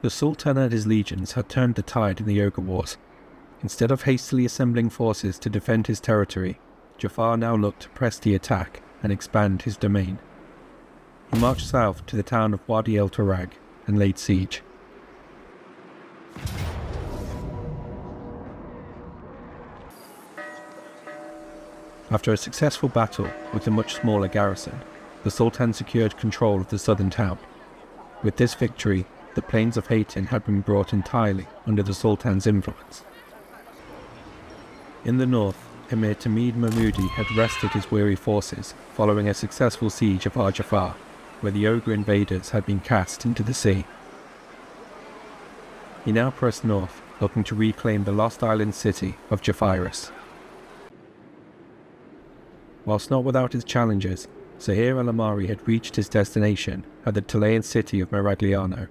The Sultan and his legions had turned the tide in the Ogre Wars. Instead of hastily assembling forces to defend his territory, Jaffar now looked to press the attack and expand his domain. He marched south to the town of Wadi el Turag and laid siege. After a successful battle with a much smaller garrison, the Sultan secured control of the southern town. With this victory, the plains of Hattin had been brought entirely under the Sultan's influence. In the north, Emir Tamid Mahmudi had rested his weary forces following a successful siege of Ar-Jafar, where the Ogre invaders had been cast into the sea. He now pressed north, looking to reclaim the lost island city of Jafaris. Whilst not without its challenges, Zahir al-Amari had reached his destination at the Talayan city of Meragliano.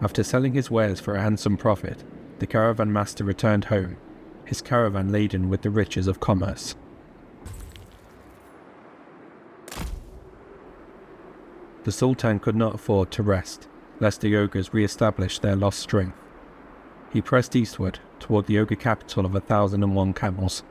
After selling his wares for a handsome profit, the caravan master returned home, his caravan laden with the riches of commerce. The Sultan could not afford to rest, lest the Ogres re-establish their lost strength. He pressed eastward toward the Ogre capital of 1,001 camels.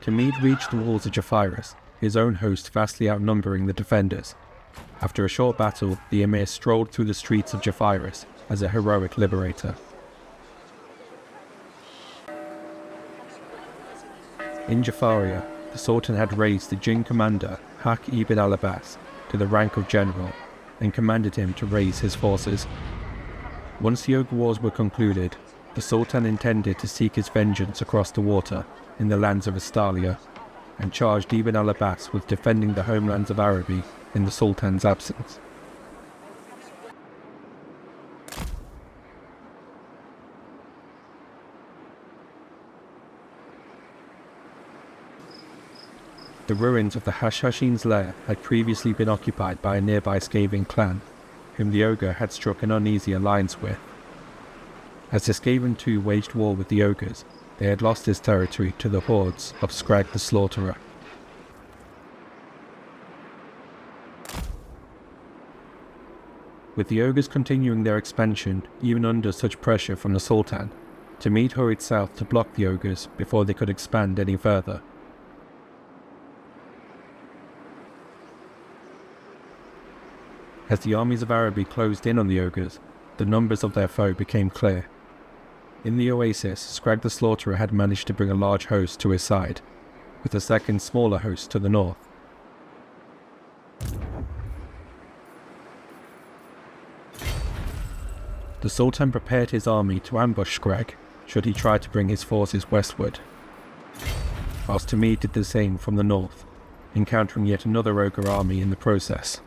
Tamid reached the walls of Jafaris, his own host vastly outnumbering the defenders. After a short battle, the Emir strolled through the streets of Jafaris as a heroic liberator. In Jafaria, the Sultan had raised the Jinn commander Haq ibn al-Abbas to the rank of general and commanded him to raise his forces. Once the Ogre Wars were concluded, the Sultan intended to seek his vengeance across the water in the lands of Astalia, and charged Ibn al-Abbas with defending the homelands of Araby in the Sultan's absence. The ruins of the Hashashin's lair had previously been occupied by a nearby Skaven clan, whom the Ogre had struck an uneasy alliance with. As the Skaven too waged war with the Ogres, they had lost his territory to the hordes of Skrag the Slaughterer. With the Ogres continuing their expansion even under such pressure from the Sultan, Tamid hurried south to block the Ogres before they could expand any further. As the armies of Araby closed in on the Ogres, the numbers of their foe became clear. In the oasis, Skrag the Slaughterer had managed to bring a large host to his side, with a second smaller host to the north. The Sultan prepared his army to ambush Skrag, should he try to bring his forces westward, whilst Tamid did the same from the north, encountering yet another Ogre army in the process.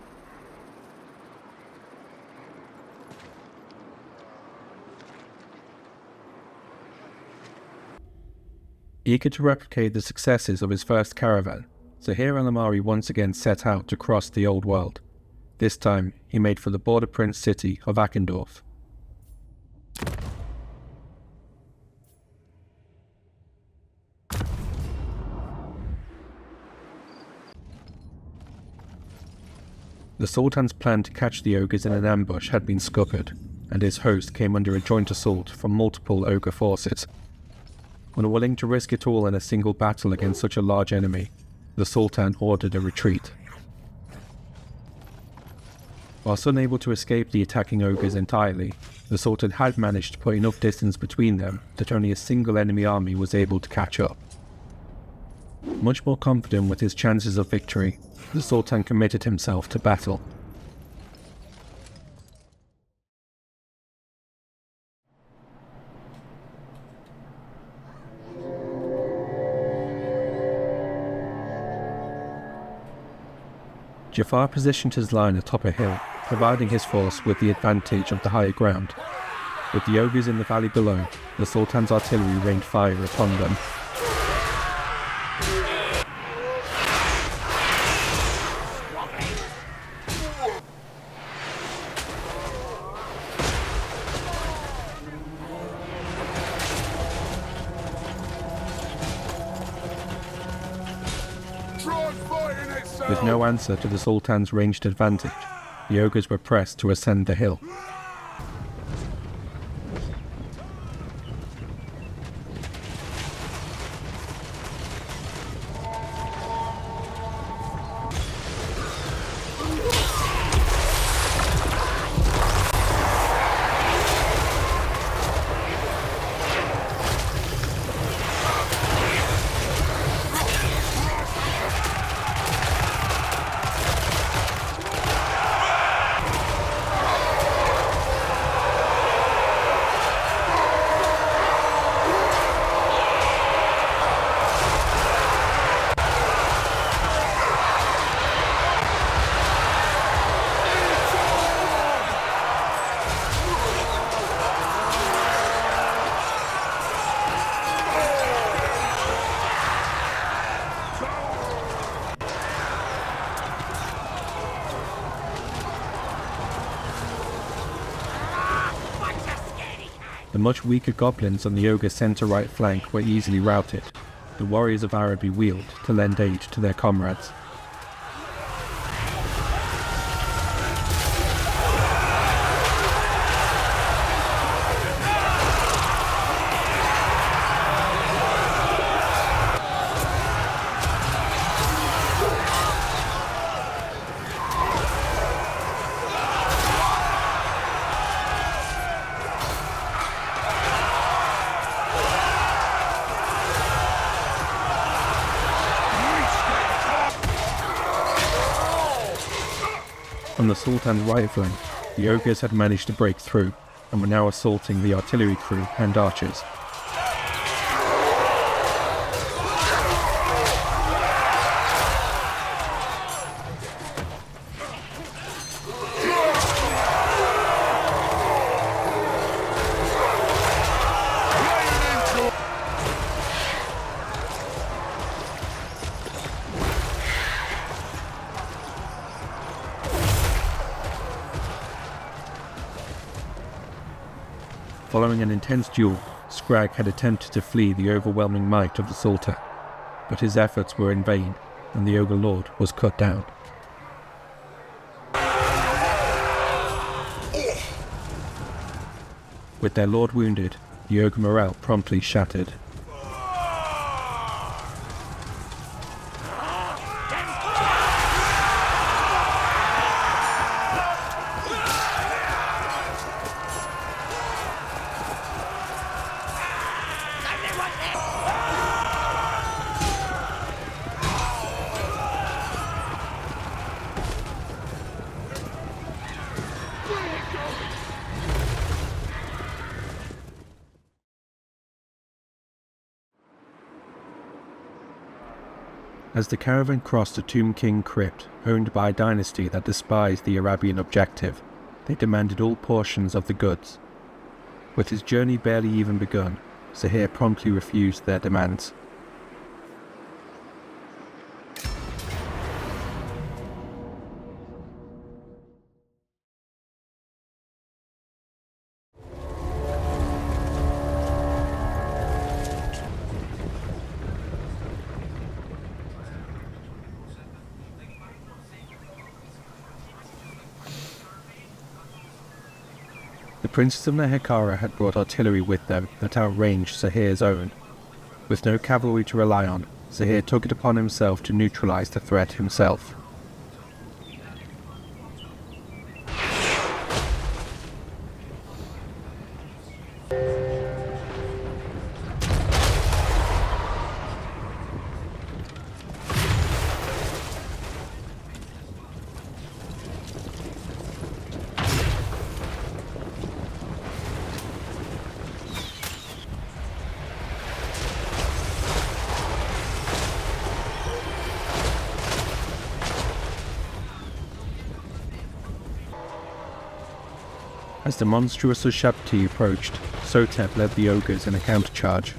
Eager to replicate the successes of his first caravan, Zahir al-Amari once again set out to cross the Old World. This time, he made for the border prince city of Akendorf. The Sultan's plan to catch the Ogres in an ambush had been scuppered, and his host came under a joint assault from multiple Ogre forces. Unwilling to risk it all in a single battle against such a large enemy, the Sultan ordered a retreat. Whilst unable to escape the attacking Ogres entirely, the Sultan had managed to put enough distance between them that only a single enemy army was able to catch up. Much more confident with his chances of victory, the Sultan committed himself to battle. Jaffar positioned his line atop a hill, providing his force with the advantage of the higher ground. With the Ogres in the valley below, the Sultan's artillery rained fire upon them. With no answer to the Sultan's ranged advantage, the ogres were pressed to ascend the hill. The much weaker goblins on the ogre's centre-right flank were easily routed. The warriors of Araby wheeled to lend aid to their comrades. On the Sultan's right flank, the ogres had managed to break through, and were now assaulting the artillery crew and archers. Following an intense duel, Scrag had attempted to flee the overwhelming might of the Sultan, but his efforts were in vain, and the Ogre Lord was cut down. With their lord wounded, the Ogre morale promptly shattered. As the caravan crossed a Tomb King crypt owned by a dynasty that despised the Arabian objective, they demanded all portions of the goods. With his journey barely even begun, Zahir promptly refused their demands. The princes of Nehekara had brought artillery with them that outranged Zahir's own. With no cavalry to rely on, Zahir took it upon himself to neutralize the threat himself. As the monstrous Ushabti approached, Sotep led the ogres in a countercharge.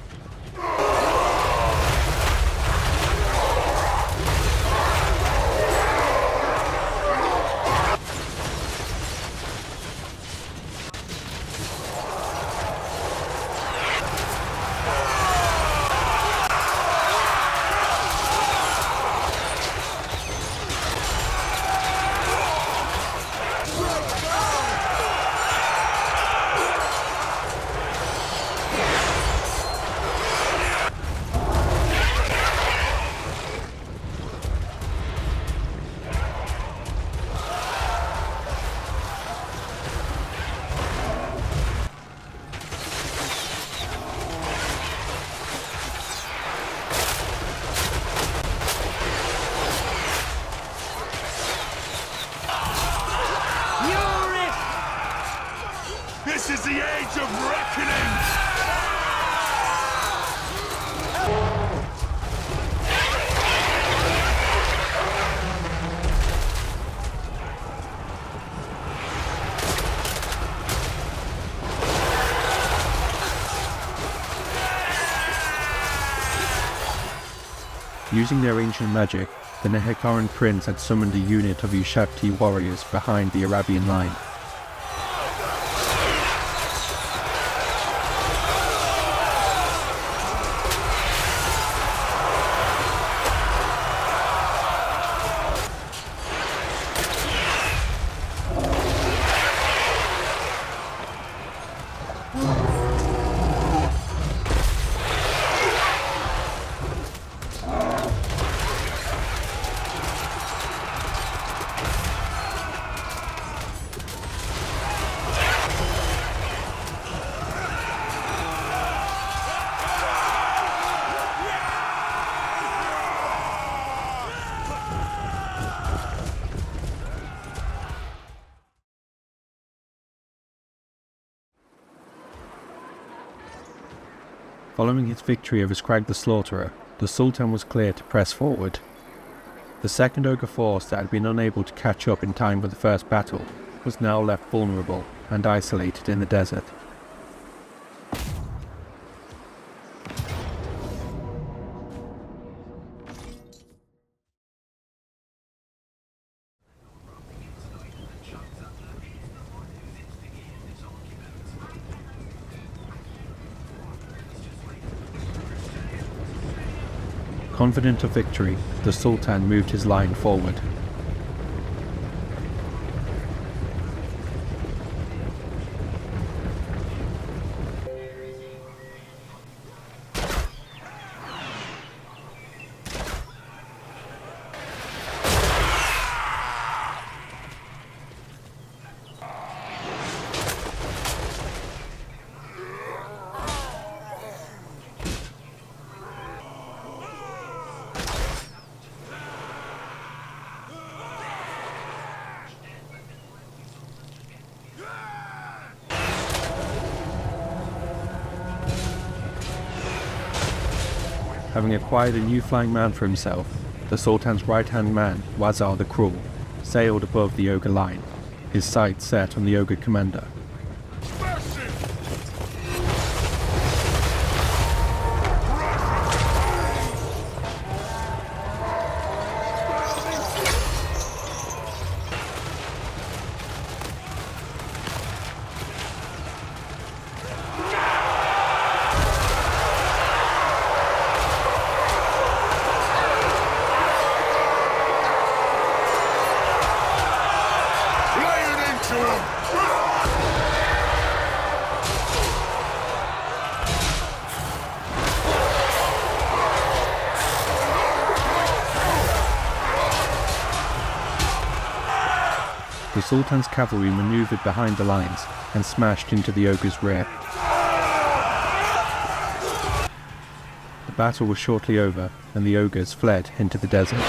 This is the age of reckoning! Using their ancient magic, the Nehekaran prince had summoned a unit of Ushabti warriors behind the Arabian line. Following his victory over Scrag the Slaughterer, the Sultan was clear to press forward. The second ogre force that had been unable to catch up in time for the first battle was now left vulnerable and isolated in the desert. Confident of victory, the Sultan moved his line forward. Having acquired a new flying man for himself, the Sultan's right-hand man, Wazar the Cruel, sailed above the ogre line, his sights set on the ogre commander. The Sultan's cavalry manoeuvred behind the lines and smashed into the ogre's rear. The battle was shortly over and the ogres fled into the desert.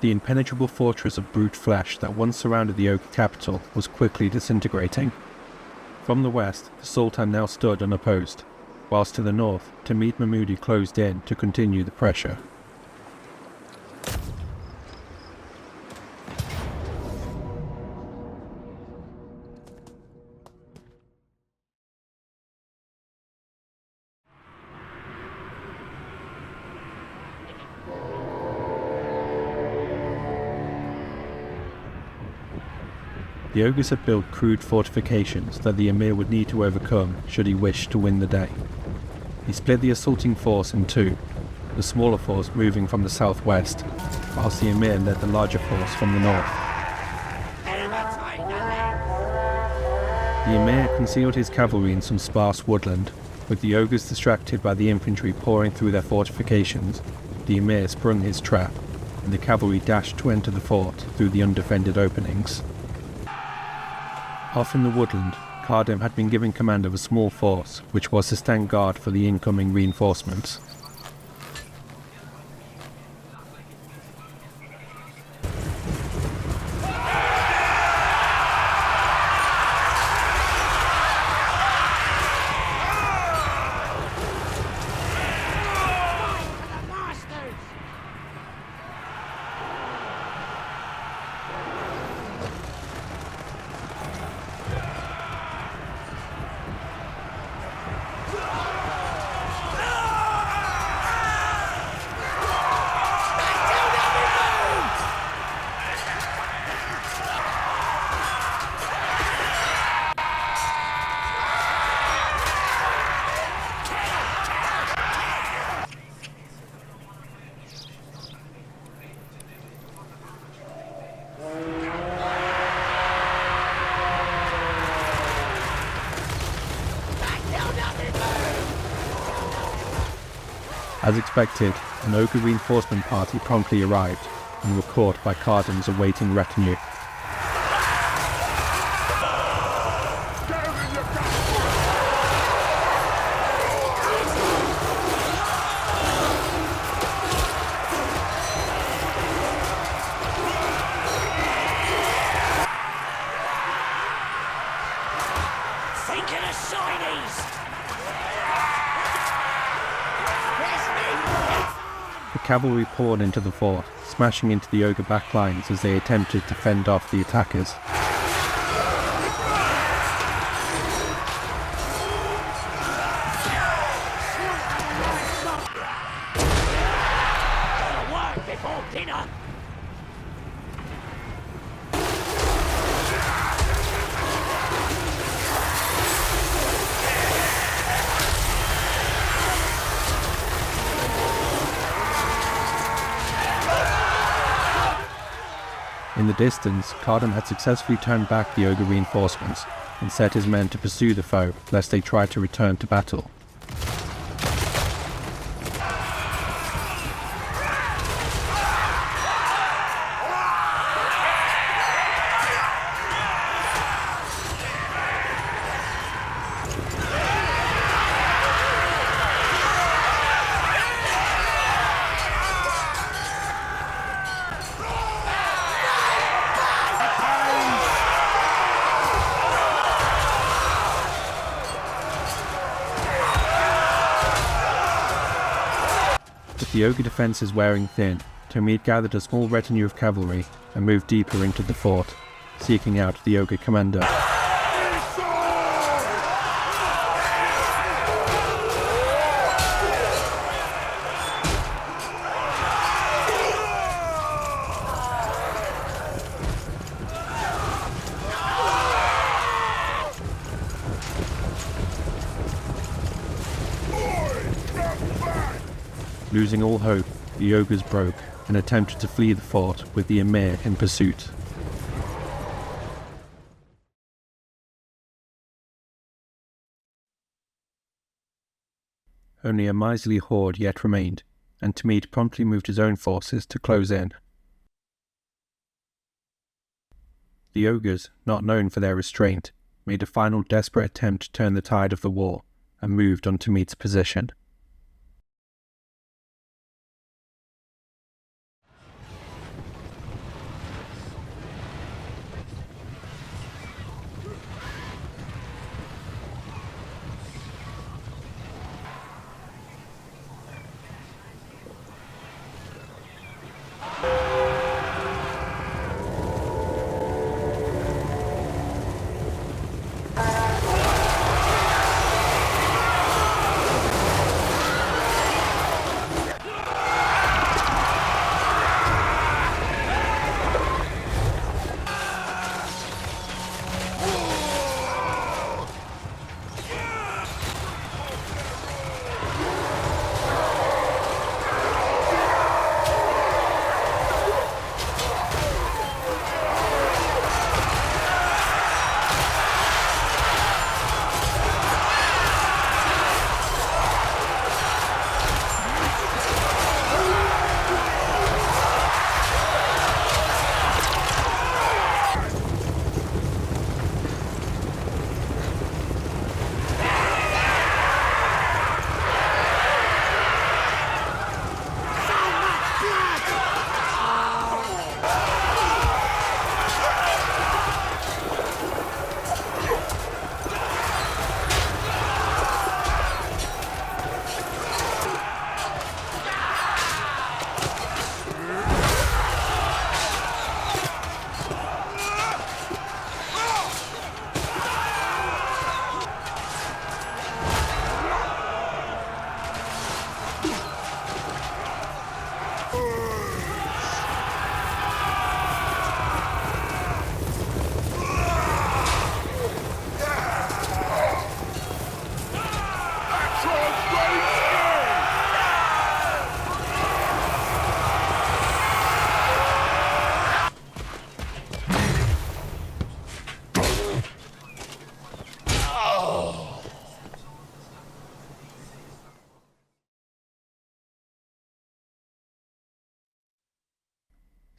The impenetrable fortress of brute flesh that once surrounded the ogre capital was quickly disintegrating. From the west, the Sultan now stood unopposed, whilst to the north, Tamid Mahmudi closed in to continue the pressure. The ogres had built crude fortifications that the Emir would need to overcome should he wish to win the day. He split the assaulting force in two, the smaller force moving from the southwest, whilst the Emir led the larger force from the north. The Emir concealed his cavalry in some sparse woodland. With the ogres distracted by the infantry pouring through their fortifications, the Emir sprung his trap, and the cavalry dashed to enter the fort through the undefended openings. Off in the woodland, Cardam had been given command of a small force which was to stand guard for the incoming reinforcements. As expected, an ogre reinforcement party promptly arrived and were caught by Cardam's awaiting retinue. The cavalry poured into the fort, smashing into the ogre backlines as they attempted to fend off the attackers. In the distance, Cardam had successfully turned back the ogre reinforcements and set his men to pursue the foe lest they try to return to battle. With the ogre defences wearing thin, Tomid gathered a small retinue of cavalry and moved deeper into the fort, seeking out the ogre commander. Losing all hope, the ogres broke and attempted to flee the fort with the Emir in pursuit. Only a miserly horde yet remained, and Tomid promptly moved his own forces to close in. The ogres, not known for their restraint, made a final desperate attempt to turn the tide of the war and moved on Tomid's position.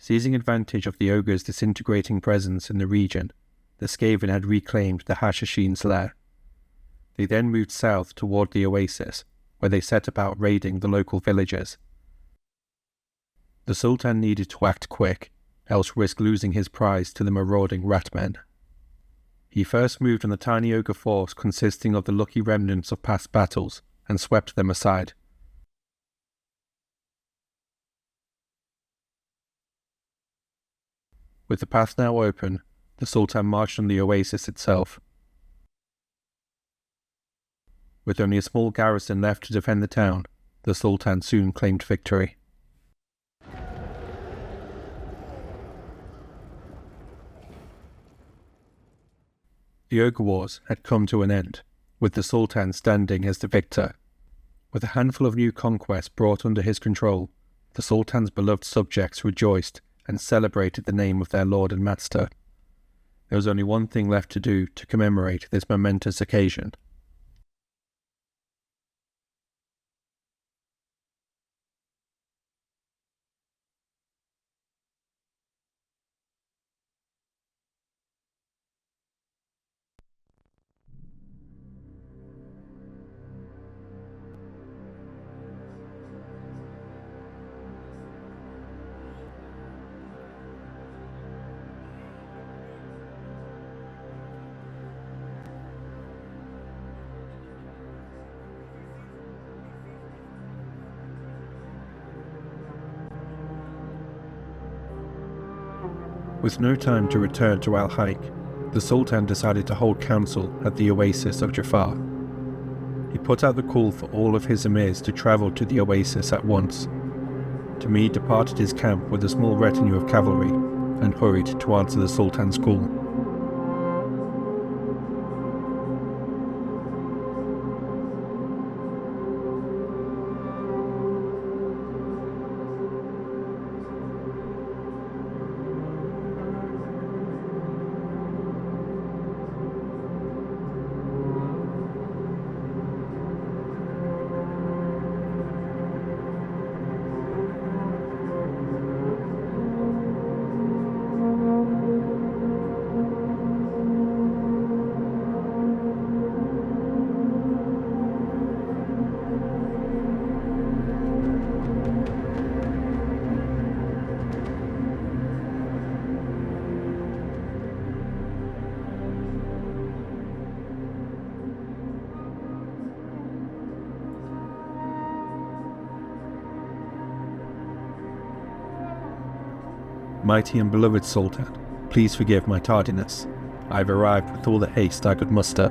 Seizing advantage of the ogre's disintegrating presence in the region, the Skaven had reclaimed the Hashashin's lair. They then moved south toward the oasis, where they set about raiding the local villages. The Sultan needed to act quick, else risk losing his prize to the marauding ratmen. He first moved on the tiny ogre force consisting of the lucky remnants of past battles, and swept them aside. With the path now open, the Sultan marched on the oasis itself. With only a small garrison left to defend the town, the Sultan soon claimed victory. The Ogre Wars had come to an end, with the Sultan standing as the victor. With a handful of new conquests brought under his control, the Sultan's beloved subjects rejoiced and celebrated the name of their lord and master. There was only one thing left to do to commemorate this momentous occasion. With no time to return to Al-Haik, the Sultan decided to hold council at the oasis of Jaffar. He put out the call for all of his emirs to travel to the oasis at once. Tamid departed his camp with a small retinue of cavalry and hurried to answer the Sultan's call. Mighty and beloved Sultan, please forgive my tardiness. I have arrived with all the haste I could muster.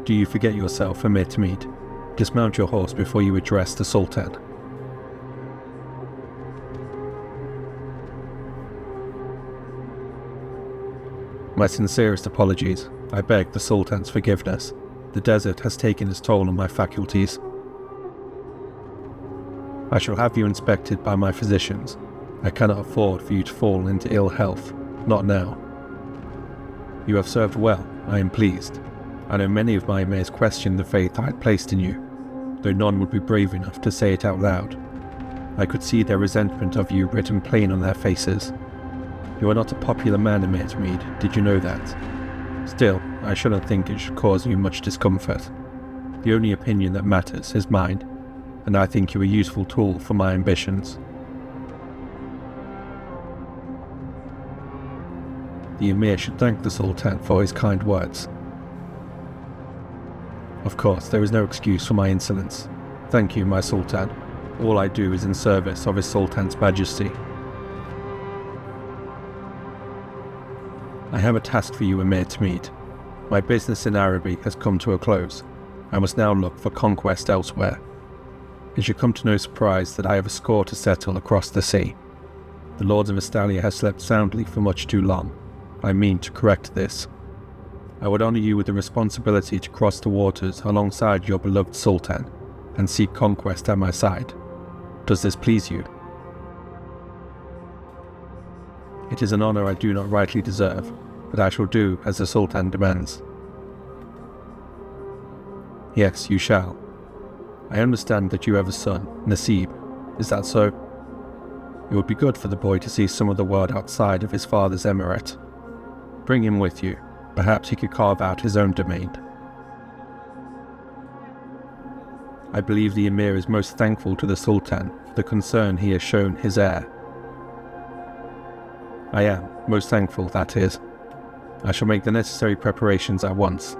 Do you forget yourself, Emir Tamid? Dismount your horse before you address the Sultan. My sincerest apologies. I beg the Sultan's forgiveness. The desert has taken its toll on my faculties. I shall have you inspected by my physicians. I cannot afford for you to fall into ill health, not now. You have served well, I am pleased. I know many of my emirs questioned the faith I had placed in you, though none would be brave enough to say it out loud. I could see their resentment of you written plain on their faces. You are not a popular man, Emir Tamid, did you know that? Still, I shouldn't think it should cause you much discomfort. The only opinion that matters is mine, and I think you a useful tool for my ambitions. The Emir should thank the Sultan for his kind words. Of course, there is no excuse for my insolence. Thank you, my Sultan. All I do is in service of his Sultan's majesty. I have a task for you, Emir Tamid. My business in Araby has come to a close. I must now look for conquest elsewhere. It should come to no surprise that I have a score to settle across the sea. The Lords of Estalia have slept soundly for much too long. I mean to correct this. I would honour you with the responsibility to cross the waters alongside your beloved Sultan, and seek conquest at my side. Does this please you? It is an honour I do not rightly deserve, but I shall do as the Sultan demands. Yes, you shall. I understand that you have a son, Nasib. Is that so? It would be good for the boy to see some of the world outside of his father's emirate. Bring him with you. Perhaps he could carve out his own domain. I believe the Emir is most thankful to the Sultan for the concern he has shown his heir. I am, most thankful, that is. I shall make the necessary preparations at once.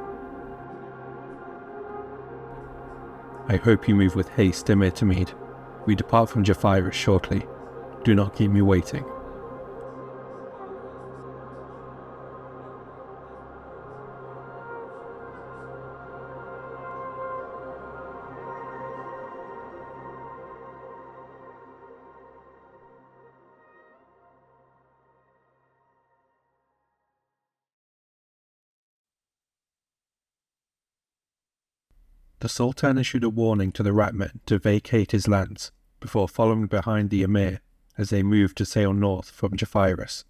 I hope you move with haste, Emir Tamid. We depart from Jaffar shortly. Do not keep me waiting. The Sultan issued a warning to the Ratmen to vacate his lands before following behind the Emir as they moved to sail north from Jaffar.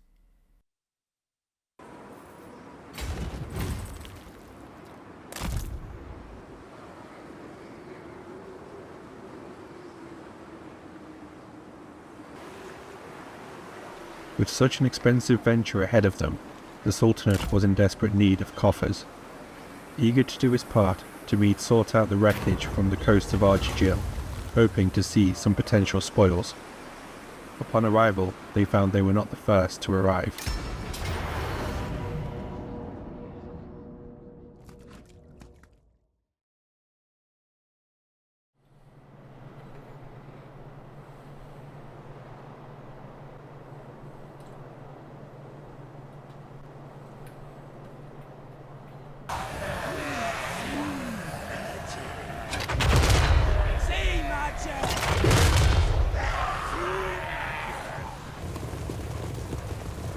With such an expensive venture ahead of them, the Sultanate was in desperate need of coffers. Eager to do his part, Tamid sought out the wreckage from the coast of Arjigil, hoping to seize some potential spoils. Upon arrival, they found they were not the first to arrive.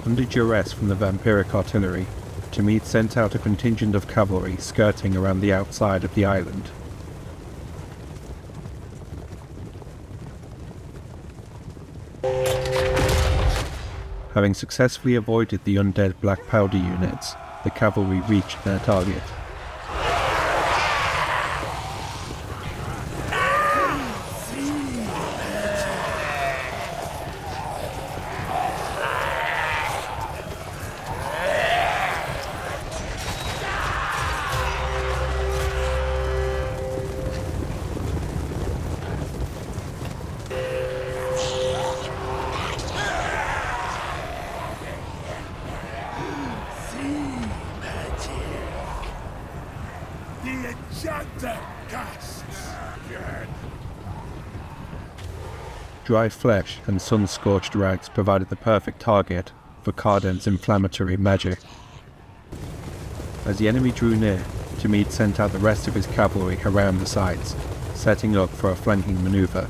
Under duress from the vampiric artillery, Tamid sent out a contingent of cavalry skirting around the outside of the island. Having successfully avoided the undead black powder units, the cavalry reached their target. Dry flesh and sun-scorched rags provided the perfect target for Carden's inflammatory magic. As the enemy drew near, Tamid sent out the rest of his cavalry around the sides, setting up for a flanking maneuver.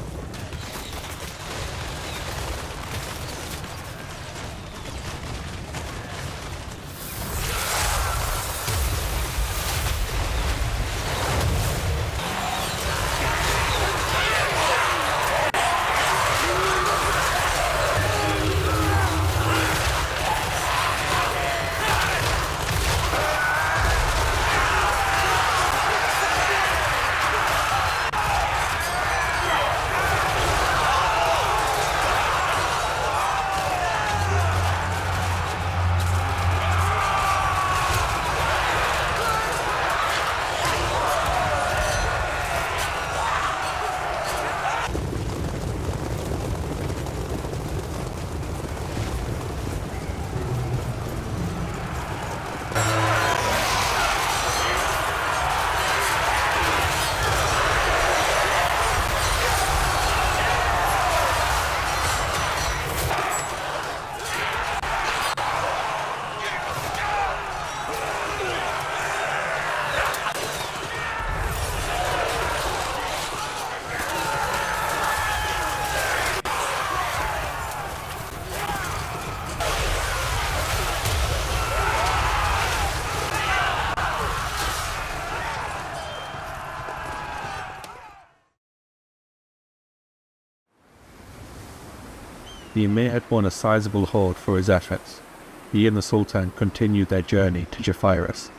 The Emir had won a sizable hoard for his efforts. He and the Sultan continued their journey to Jaffar.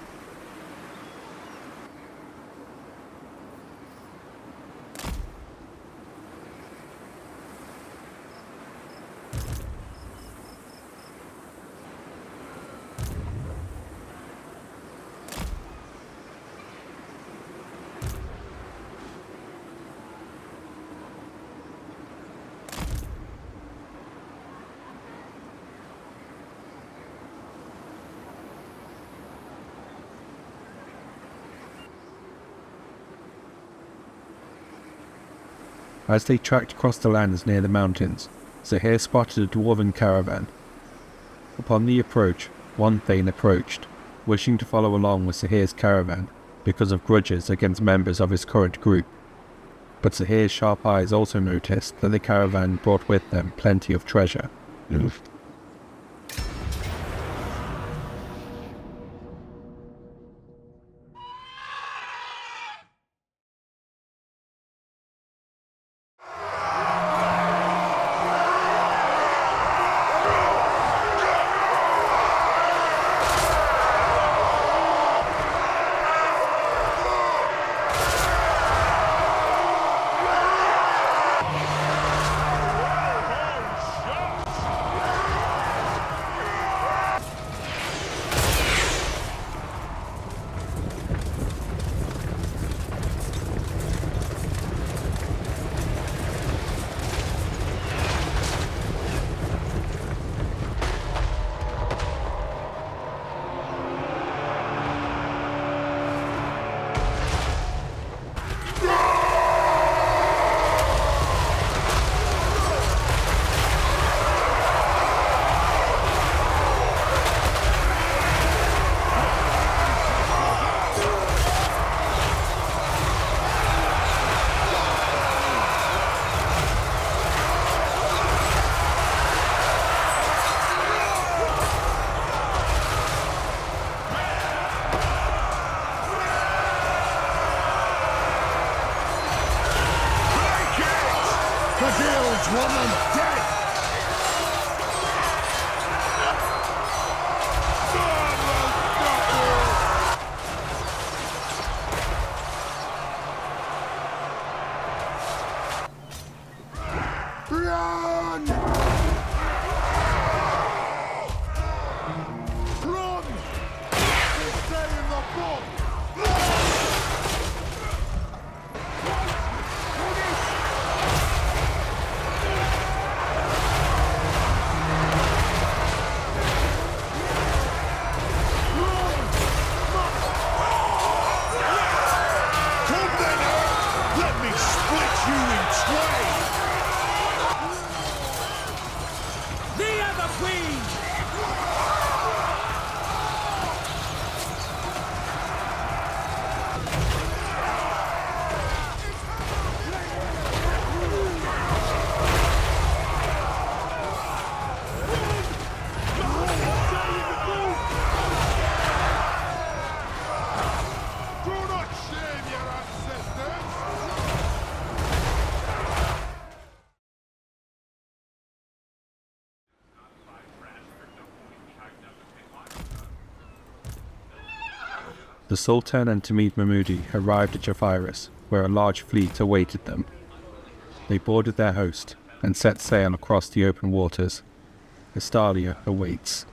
As they tracked across the lands near the mountains, Zahir spotted a dwarven caravan. Upon the approach, one Thane approached, wishing to follow along with Zahir's caravan because of grudges against members of his current group. But Zahir's sharp eyes also noticed that the caravan brought with them plenty of treasure. Woman dead! Run! Run! Stay in the boat! The Sultan and Tamid Mahmudi arrived at Jafaris, where a large fleet awaited them. They boarded their host and set sail across the open waters. Estalia awaits.